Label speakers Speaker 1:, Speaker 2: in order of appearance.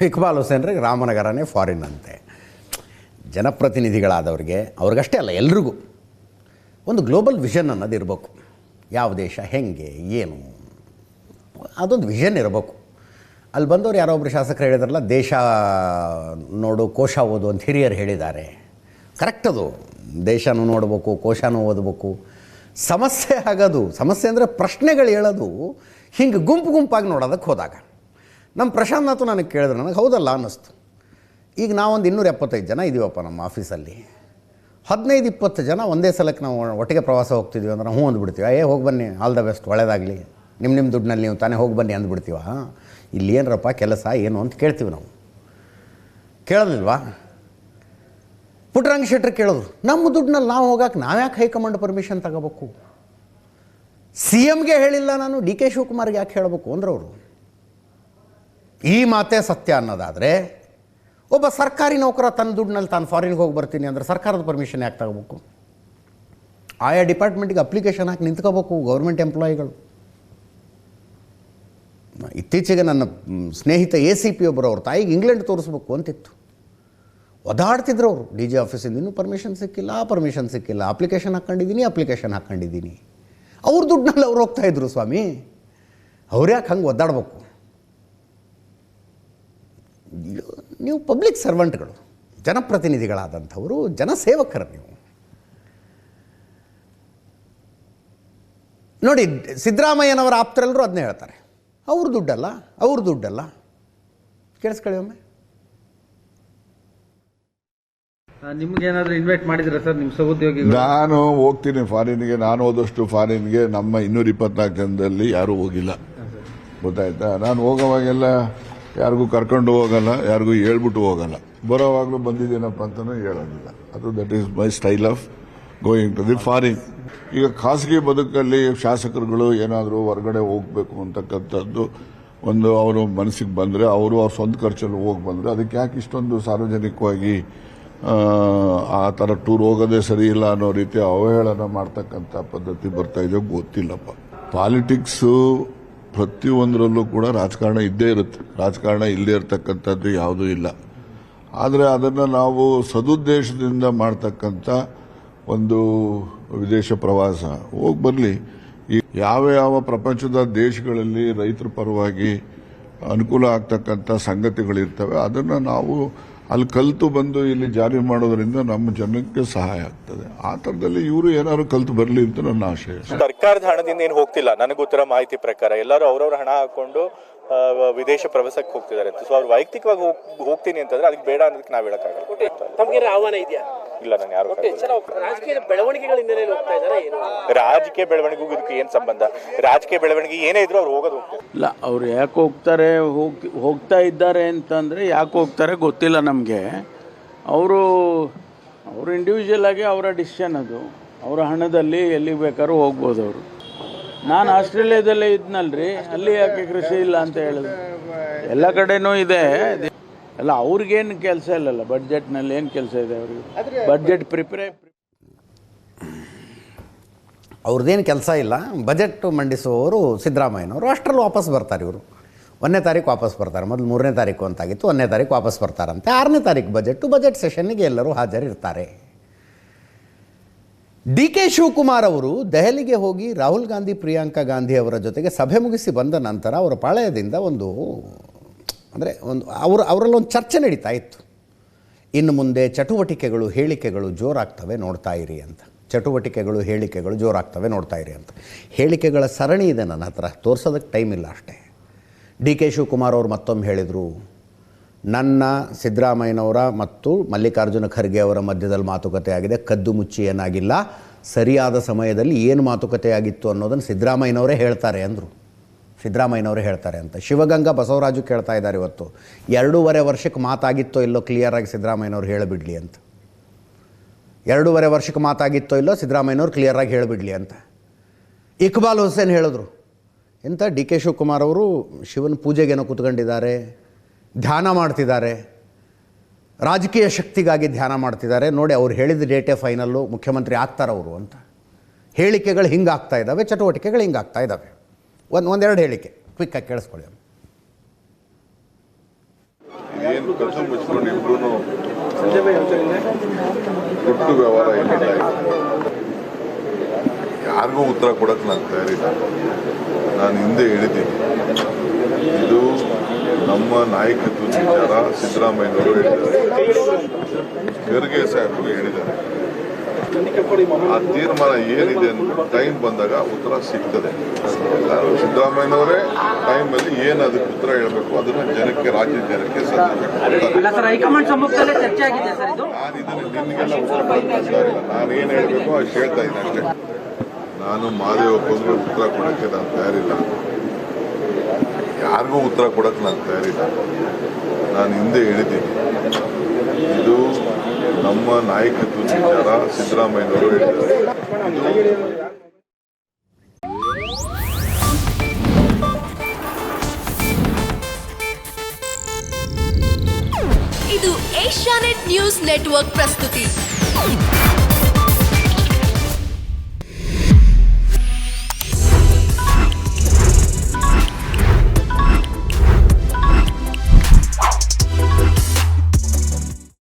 Speaker 1: Iqbal ಹುಸೇನ್ರಿಗೆ ರಾಮನಗರನೇ foreign ಅಂತೆ. ಜನಪ್ರತಿನಿಧಿಗಳಾದವ್ರಿಗೆ, ಅವ್ರಿಗಷ್ಟೇ ಅಲ್ಲ ಎಲ್ರಿಗೂ ಒಂದು ಗ್ಲೋಬಲ್ ವಿಷನ್ ಅನ್ನೋದು ಇರಬೇಕು. ಯಾವ ದೇಶ ಹೆಂಗೆ ಏನು ಅದೊಂದು ವಿಷನ್ ಇರಬೇಕು. ಅಲ್ಲಿ ಬಂದವರು ಯಾರೋ ಒಬ್ಬರು ಶಾಸಕರು ಹೇಳಿದಾರಲ್ಲ, ದೇಶ ನೋಡು ಕೋಶ ಓದು ಅಂತ ಹಿರಿಯರು ಹೇಳಿದ್ದಾರೆ. ಕರೆಕ್ಟ್ ಅದು. ದೇಶನೂ ನೋಡಬೇಕು, ಕೋಶನೂ ಓದಬೇಕು. ಸಮಸ್ಯೆ ಆಗೋದು, ಸಮಸ್ಯೆ ಅಂದರೆ ಪ್ರಶ್ನೆಗಳು ಹೇಳೋದು ಹಿಂಗೆ ಗುಂಪು ಗುಂಪಾಗಿ ನೋಡೋದಕ್ಕೆ ಹೋದಾಗ. ನಮ್ಮ ಪ್ರಶಾಂತ್ನಾಥ್ ನನಗೆ ಕೇಳಿದ್ರು, ನನಗೆ ಹೌದಲ್ಲ ಅನ್ನಿಸ್ತು. ಈಗ ನಾವೊಂದು 275 ಜನ ಇದ್ದೀವಪ್ಪ ನಮ್ಮ ಆಫೀಸಲ್ಲಿ. 15-20 ಜನ ಒಂದೇ ಸಲಕ್ಕೆ ನಾವು ಒಟ್ಟಿಗೆ ಪ್ರವಾಸ ಹೋಗ್ತಿದ್ವಿ ಅಂದ್ರೆ ನಾವು ಅಂದ್ಬಿಡ್ತೀವಿ, ಹೋಗಿ ಬನ್ನಿ, ಆಲ್ ದ ಬೆಸ್ಟ್, ಒಳ್ಳೆಯದಾಗಲಿ, ನಿಮ್ಮ ದುಡ್ಡಿನಲ್ಲಿ ನೀವು ತಾನೇ ಹೋಗಿ ಬನ್ನಿ ಅಂದ್ಬಿಡ್ತೀವ. ಇಲ್ಲಿ ಏನರಪ್ಪ ಕೆಲಸ ಏನು ಅಂತ ಕೇಳ್ತೀವಿ ನಾವು. ಕೇಳೋದಿಲ್ವಾ? ಪುಟ್ಟರಂಗ ಶೆಟ್ಟರು ಕೇಳಿದ್ರು, ನಮ್ಮ ದುಡ್ಡಿನಲ್ಲಿ ನಾವು ಹೋಗಕ್ಕೆ ನಾವ್ಯಾಕೆ ಹೈಕಮಾಂಡ್ ಪರ್ಮಿಷನ್ ತಗೋಬೇಕು? CMಗೆ ಹೇಳಿಲ್ಲ ನಾನು, DK ಶಿವಕುಮಾರ್ಗೆ ಯಾಕೆ ಹೇಳಬೇಕು ಅಂದ್ರೆ ಅವರು. ಈ ಮಾತೇ ಸತ್ಯ ಅನ್ನೋದಾದರೆ ಒಬ್ಬ ಸರ್ಕಾರಿ ನೌಕರ ತನ್ನ ದುಡ್ಡಿನಲ್ಲಿ ತಾನು ಫಾರಿನ್ಗೆ ಹೋಗಿ ಬರ್ತೀನಿ ಅಂದರೆ ಸರ್ಕಾರದ ಪರ್ಮಿಷನ್ ಯಾಕೆ ತಗೋಬೇಕು? ಆಯಾ ಡಿಪಾರ್ಟ್ಮೆಂಟಿಗೆ ಅಪ್ಲಿಕೇಶನ್ ಹಾಕಿ ನಿಂತ್ಕೋಬೇಕು ಗೌರ್ಮೆಂಟ್ ಎಂಪ್ಲಾಯಿಗಳು. ಇತ್ತೀಚೆಗೆ ನನ್ನ ಸ್ನೇಹಿತ ACP ಒಬ್ಬರು ಅವ್ರ ತಾಯಿಗೆ ಇಂಗ್ಲೆಂಡ್ ತೋರಿಸ್ಬೇಕು ಅಂತಿತ್ತು. ಒದಾಡ್ತಿದ್ರು ಅವರು. DG ಆಫೀಸಿಂದ ಇನ್ನೂ ಪರ್ಮಿಷನ್ ಸಿಕ್ಕಿಲ್ಲ, ಪರ್ಮಿಷನ್ ಸಿಕ್ಕಿಲ್ಲ, ಅಪ್ಲಿಕೇಶನ್ ಹಾಕ್ಕೊಂಡಿದ್ದೀನಿ. ಅವ್ರ ದುಡ್ಡಿನಲ್ಲಿ ಅವ್ರು ಹೋಗ್ತಾಯಿದ್ರು. ಸ್ವಾಮಿ, ಅವ್ರು ಯಾಕೆ ಹಂಗೆ ಒದ್ದಾಡಬೇಕು? ನೀವು ಪಬ್ಲಿಕ್ ಸರ್ವೆಂಟ್ಗಳು, ಜನಪ್ರತಿನಿಧಿಗಳಾದಂಥವರು, ಜನಸೇವಕರು ನೀವು. ನೋಡಿ, ಸಿದ್ದರಾಮಯ್ಯನವರ ಆಪ್ತರೆಲ್ಲರೂ ಅದನ್ನೇ ಹೇಳ್ತಾರೆ, ಅವ್ರ ದುಡ್ಡಲ್ಲ. ಕೇಳಿಸ್ಕೊಳ್ಳಿ ಒಮ್ಮೆ.
Speaker 2: ನಿಮ್ಗೇನಾದ್ರೂ ಇನ್ವೈಟ್ ಮಾಡಿದ್ರೆ ಸರ್ ನಿಮ್ಮ ಸಹೋದ್ಯೋಗಿ?
Speaker 3: ನಾನು ಹೋಗ್ತೀನಿ ಫಾರಿನ್ಗೆ. ನಾನು ಹೋದಷ್ಟು ಫಾರಿನ್ಗೆ ನಮ್ಮ 224 ಜನದಲ್ಲಿ ಯಾರೂ ಹೋಗಿಲ್ಲ, ಗೊತ್ತಾಯ್ತಾ? ನಾನು ಹೋಗೋವಾಗೆಲ್ಲ ಯಾರಿಗೂ ಕರ್ಕೊಂಡು ಹೋಗಲ್ಲ, ಯಾರಿಗೂ ಹೇಳ್ಬಿಟ್ಟು ಹೋಗಲ್ಲ. ಬರೋವಾಗಲೂ ಬಂದಿದ್ದೀನಪ್ಪ ಅಂತಲೂ ಹೇಳೋದಿಲ್ಲ. ಅದು that is my style of going to the foreign. ಈಗ ಖಾಸಗಿ ಬದುಕಲ್ಲಿ ಶಾಸಕರುಗಳು ಏನಾದರೂ ಹೊರಗಡೆ ಹೋಗಬೇಕು ಅಂತಕ್ಕಂಥದ್ದು ಒಂದು ಅವರು ಮನಸ್ಸಿಗೆ ಬಂದರೆ, ಅವರು ಅವ್ರ ಸ್ವಂತ ಖರ್ಚಲ್ಲಿ ಹೋಗಿ ಬಂದರೆ, ಅದಕ್ಕೆ ಯಾಕೆ ಇಷ್ಟೊಂದು ಸಾರ್ವಜನಿಕವಾಗಿ ಆ ಥರ ಟೂರ್ ಹೋಗೋದೇ ಸರಿ ಇಲ್ಲ ಅನ್ನೋ ರೀತಿ ಅವಹೇಳನ ಮಾಡ್ತಕ್ಕಂಥ ಪದ್ಧತಿ ಬರ್ತಾ ಇದೆ, ಗೊತ್ತಿಲ್ಲಪ್ಪ. ಪಾಲಿಟಿಕ್ಸು ಪ್ರತಿಯೊಂದರಲ್ಲೂ ಕೂಡ ರಾಜಕಾರಣ ಇದ್ದೇ ಇರುತ್ತೆ. ರಾಜಕಾರಣ ಇಲ್ಲದೇ ಇರತಕ್ಕಂಥದ್ದು ಯಾವುದೂ ಇಲ್ಲ. ಆದರೆ ಅದನ್ನು ನಾವು ಸದುದ್ದೇಶದಿಂದ ಮಾಡ್ತಕ್ಕಂಥ ಒಂದು ವಿದೇಶ ಪ್ರವಾಸ ಹೋಗಿ ಬರಲಿ. ಯಾವ ಪ್ರಪಂಚದ ದೇಶಗಳಲ್ಲಿ ರೈತರ ಪರವಾಗಿ ಅನುಕೂಲ ಆಗ್ತಕ್ಕಂಥ ಸಂಗತಿಗಳಿರ್ತವೆ, ಅದನ್ನು ನಾವು ಅಲ್ಲಿ ಕಲಿತು ಬಂದು ಇಲ್ಲಿ ಜಾರಿ ಮಾಡೋದ್ರಿಂದ ನಮ್ಮ ಜನಕ್ಕೆ ಸಹಾಯ ಆಗ್ತದೆ. ಆ ಥರದಲ್ಲಿ ಇವರು ಏನಾದ್ರು ಕಲಿತು ಬರಲಿ ಅಂತ ನನ್ನ ಆಶಯ.
Speaker 4: ಸರ್ಕಾರದ ಹಣದಿಂದ ಏನು ಹೋಗ್ತಿಲ್ಲ, ನನಗೆ ಗೊತ್ತಿರೋ ಮಾಹಿತಿ ಪ್ರಕಾರ ಎಲ್ಲರೂ ಅವ್ರವ್ರ ಹಣ ಹಾಕೊಂಡು ವಿದೇಶ ಪ್ರವಾಸಕ್ಕೆ ಹೋಗ್ತಿದ್ದಾರೆ. ಸೊ ಅವ್ರು ವೈಯಕ್ತಿಕವಾಗಿ ಹೋಗ್ತೀನಿ ಅಂತಂದ್ರೆ ಅದಕ್ಕೆ ಬೇಡ ಅನ್ನೋದಕ್ಕೆ ನಾವು ಹೇಳಕ್ಕಾಗಲ್ಲ.
Speaker 5: ತಮಗೆ ಆಹ್ವಾನ ಇದೆಯಾ?
Speaker 4: ಇಲ್ಲ, ನಾನು ಯಾರು
Speaker 5: ರಾಜಕೀಯ ಬೆಳವಣಿಗೆಗಳಿಂದ ಹೋಗ್ತಾ ಇದ್ದಾರೆ.
Speaker 4: ರಾಜಕೀಯ ಬೆಳವಣಿಗೆಗೂ ಇದಕ್ಕೆ ಏನ್ ಸಂಬಂಧ? ರಾಜಕೀಯ ಬೆಳವಣಿಗೆ ಏನೇ ಇದ್ರು ಅವ್ರು ಹೋಗೋದು
Speaker 6: ಇಲ್ಲ. ಅವ್ರು ಯಾಕೆ ಹೋಗ್ತಾ ಇದ್ದಾರೆ ಅಂತಂದ್ರೆ ಯಾಕೆ ಹೋಗ್ತಾರೆ ಗೊತ್ತಿಲ್ಲ ನಮಗೆ. ಅವರು ಇಂಡಿವಿಜುವಲ್ ಆಗಿ ಅವರ ಡಿಸಿಷನ್, ಅದು ಅವರ ಹಣದಲ್ಲಿ ಎಲ್ಲಿಗೆ ಬೇಕಾದ್ರೂ ಹೋಗ್ಬೋದು ಅವರು. ನಾನು ಆಸ್ಟ್ರೇಲಿಯಾದಲ್ಲೇ ಇದ್ನಲ್ರಿ, ಅಲ್ಲಿ ಯಾಕೆ ಕೃಷಿ ಇಲ್ಲ ಅಂತ ಹೇಳಿದ್ರು? ಎಲ್ಲ ಕಡೆನೂ ಇದೆ. ಅಲ್ಲ, ಅವ್ರಿಗೇನು ಕೆಲಸ ಇಲ್ಲಲ್ಲ, ಬಡ್ಜೆಟ್ನಲ್ಲಿ ಏನು ಕೆಲಸ ಇದೆ ಅವ್ರಿಗೆ? ಬಡ್ಜೆಟ್
Speaker 1: ಅವ್ರದ್ದೇನು ಕೆಲಸ ಇಲ್ಲ. ಬಜೆಟ್ ಮಂಡಿಸುವವರು ಸಿದ್ದರಾಮಯ್ಯನವರು. ಅಷ್ಟರಲ್ಲಿ ವಾಪಸ್ ಬರ್ತಾರೆ ಇವರು. 1ನೇ ತಾರೀಕು ವಾಪಸ್ ಬರ್ತಾರೆ. ಮೊದಲು 3ನೇ ತಾರೀಕು ಅಂತಾಗಿತ್ತು, 1ನೇ ತಾರೀಕು ವಾಪಸ್ ಬರ್ತಾರಂತೆ. 6ನೇ ತಾರೀಕು ಬಜೆಟ್ ಸೆಷನ್ನಿಗೆ ಎಲ್ಲರೂ ಹಾಜರಿರ್ತಾರೆ. DK ಶಿವಕುಮಾರ್ ಅವರು ದೆಹಲಿಗೆ ಹೋಗಿ ರಾಹುಲ್ ಗಾಂಧಿ, ಪ್ರಿಯಾಂಕಾ ಗಾಂಧಿ ಅವರ ಜೊತೆಗೆ ಸಭೆ ಮುಗಿಸಿ ಬಂದ ನಂತರ ಅವರ ಪಾಳಯದಿಂದ ಒಂದು ಅವರಲ್ಲೊಂದು ಚರ್ಚೆ ನಡೀತಾ ಇತ್ತು. ಇನ್ನು ಮುಂದೆ ಚಟುವಟಿಕೆಗಳು, ಹೇಳಿಕೆಗಳು ಜೋರಾಗ್ತವೆ, ನೋಡ್ತಾ ಇರಿ ಅಂತ. ಚಟುವಟಿಕೆಗಳು, ಹೇಳಿಕೆಗಳು ಜೋರಾಗ್ತವೆ, ನೋಡ್ತಾ ಇರಿ ಅಂತ. ಹೇಳಿಕೆಗಳ ಸರಣಿ ಇದೆ ನನ್ನ ಹತ್ರ, ತೋರಿಸೋದಕ್ಕೆ ಟೈಮ್ ಇಲ್ಲ ಅಷ್ಟೇ. DK ಶಿವಕುಮಾರ್ ಅವರು ಮತ್ತೊಮ್ಮೆ ಹೇಳಿದರು, ನನ್ನ, ಸಿದ್ದರಾಮಯ್ಯನವರ ಮತ್ತು ಮಲ್ಲಿಕಾರ್ಜುನ ಖರ್ಗೆ ಅವರ ಮಧ್ಯದಲ್ಲಿ ಮಾತುಕತೆ ಆಗಿದೆ, ಕದ್ದು ಮುಚ್ಚಿ ಏನಾಗಿಲ್ಲ. ಸರಿಯಾದ ಸಮಯದಲ್ಲಿ ಏನು ಮಾತುಕತೆ ಆಗಿತ್ತು ಅನ್ನೋದನ್ನು ಸಿದ್ದರಾಮಯ್ಯನವರೇ ಹೇಳ್ತಾರೆ ಅಂದರು. ಸಿದ್ದರಾಮಯ್ಯನವರೇ ಹೇಳ್ತಾರೆ ಅಂತ ಶಿವಗಂಗಾ ಬಸವರಾಜು ಕೇಳ್ತಾ ಇದ್ದಾರೆ ಇವತ್ತು. 2.5 ವರ್ಷಕ್ಕೆ ಮಾತಾಗಿತ್ತೋ ಇಲ್ಲೋ ಕ್ಲಿಯರಾಗಿ ಸಿದ್ದರಾಮಯ್ಯನವ್ರು ಹೇಳಿಬಿಡಲಿ ಅಂತ. 2.5 ವರ್ಷಕ್ಕೆ ಮಾತಾಗಿತ್ತೋ ಇಲ್ಲೋ ಸಿದ್ದರಾಮಯ್ಯನವ್ರು ಕ್ಲಿಯರಾಗಿ ಹೇಳಿಬಿಡಲಿ ಅಂತ ಇಕ್ಬಾಲ್ ಹುಸೇನ್ ಹೇಳಿದ್ರು. ಎಂಥ DK ಶಿವಕುಮಾರ್ ಅವರು ಶಿವನ ಪೂಜೆಗೇನೋ ಕೂತ್ಕೊಂಡಿದ್ದಾರೆ, ಧ್ಯಾನ ಮಾಡ್ತಿದ್ದಾರೆ, ರಾಜಕೀಯ ಶಕ್ತಿಗಾಗಿ ಧ್ಯಾನ ಮಾಡ್ತಿದ್ದಾರೆ. ನೋಡಿ, ಅವ್ರು ಹೇಳಿದ ಡೇಟೇ ಫೈನಲ್ಲು, ಮುಖ್ಯಮಂತ್ರಿ ಆಗ್ತಾರವರು ಅಂತ. ಹೇಳಿಕೆಗಳು ಹಿಂಗಾಗ್ತಾ ಇದ್ದಾವೆ, ಚಟುವಟಿಕೆಗಳು ಹಿಂಗಾಗ್ತಾ ಇದ್ದಾವೆ. ಒಂದೆರಡು ಹೇಳಿಕೆ ಕ್ವಿಕ್ಕಾಗಿ ಕೇಳಿಸ್ಕೊಳ್ಳಿ.
Speaker 3: ಏನು ಕದ್ದು ಮುಚ್ಕೊಂಡು ಇಬ್ರು ದುಡ್ಡು ವ್ಯವಹಾರ ಏನಿಲ್ಲ ಯಾರಿಗೂ ಉತ್ತರ ಕೊಡಕ್ಕೆ ನಾನು ತಯಾರಿಲ್ಲ. ನಾನು ಹಿಂದೆ ಹೇಳಿದ್ದೀನಿ, ಇದು ನಮ್ಮ ನಾಯಕತ್ವದ ವಿಚಾರ. ಸಿದ್ದರಾಮಯ್ಯನವರು ಹೇಳಿದ್ದಾರೆ, ಖರ್ಗೆ ಸಾಹೇಬರು ಹೇಳಿದ್ದಾರೆ. ಆ ತೀರ್ಮಾನ ಏನಿದೆ ಅಂತ ಟೈಮ್ ಬಂದಾಗ ಉತ್ತರ ಸಿಗ್ತದೆ. ಸಿದ್ದರಾಮಯ್ಯನವರೇ ಟೈಮಲ್ಲಿ ಏನು ಅದಕ್ಕೆ ಉತ್ತರ ಹೇಳಬೇಕು ಅದನ್ನ ಜನಕ್ಕೆ, ರಾಜ್ಯದ ಜನಕ್ಕೆ
Speaker 2: ಹೈಕಮಾಂಡ್ ಸಮ್ಮುಖದಲ್ಲೇ ಚರ್ಚೆ ಆಗಿದೆ ಸರ್ ಇದು.
Speaker 3: ನಾನು ಇದನ್ನು ನಿಮಗೆಲ್ಲ ಉತ್ತರ ಕೊಡ್ತಾ ನಾನು ಏನು ಹೇಳಬೇಕು ಅಷ್ಟು ಹೇಳ್ತಾ ಇದ್ದೀನಿ ಅಷ್ಟೇ. ನಾನು ಮಾದೇವಪ್ಪನಿಗೆ ಉತ್ತರ ಕೊಡೋಕ್ಕೆ ನಾನು ತಯಾರಿಲ್ಲ, ಯಾರಿಗೂ ಉತ್ತರ ಕೊಡಕ್ಕೆ ನಾನು ತಯಾರಿಲ್ಲ. ನಾನು ಹಿಂದೆ ಹೇಳಿದ್ದೀನಿ, ಇದು ನಮ್ಮ ನಾಯಕತ್ವದ ವಿಚಾರ. ಸಿದ್ದರಾಮಯ್ಯನವರು ಹೇಳಿದ್ದಾರೆ,
Speaker 7: ಇದು ಏಷ್ಯಾನೆಟ್ ನ್ಯೂಸ್ ನೆಟ್ವರ್ಕ್ ಪ್ರಸ್ತುತಿ.